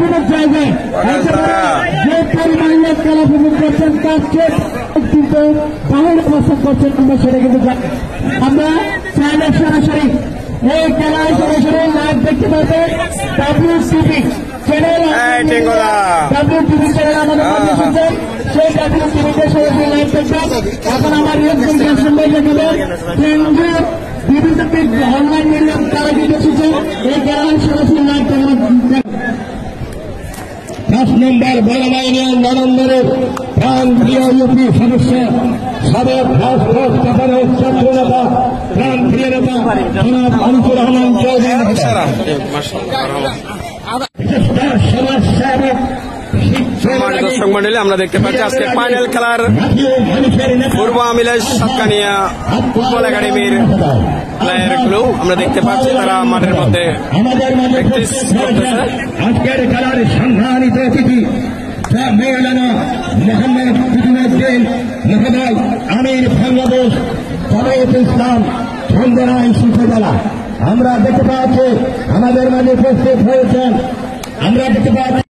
বিভিন্ন জায়গায় যে পরিমাণ খেলা উপভোগ করছেন তার চেয়ে কিন্তু বাহিরে অবস্থান করছেন আমরা সেটা কিন্তু আমরা চাইলে সরাসরি এই খেলায় সরাসরি লাইভ দেখতে পাবেন WTV চ্যানেল WTV চ্যানেল আমাদের কাছে এসেছেন সেই WTV-তে সরাসরি লাইভ দেখবেন। এখন আমার বিভিন্ন অনলাইন মিডিয়াম তারা কিন্তু এসেছেন এই খেলায় সরাসরি লাইভ দেখবেন। 10 নম্বর বড় ইউনিয়ন 9 নম্বরের প্রাণ প্রিয় ইউপি সদস্য সাবেক রাজপথ কাতারের ছাত্র নেতা প্রাণ প্রিয় নেতা জনাব আনিসুর রহমান চৌধুরী দর্শক মন্ডলী আমরা দেখতে পাচ্ছি আজকে ফাইনাল খেলার পূর্ব আমিলের সাতকানিয়া ফুটবল একাডেমির প্লেয়ারগুলো আমরা দেখতে পাচ্ছি তারা মাঠের মধ্যে আজকের খেলার সম্মানিত অতিথি মৌলানা মোহাম্মদ উদ্দিন মহোদয় আমির বাংলাদেশ জামায়াতে ইসলাম চন্দনাই শিল্পকলা আমরা দেখতে পাচ্ছি আমাদের মাঝে উপস্থিত হয়েছেন। আমরা দেখতে পাচ্ছি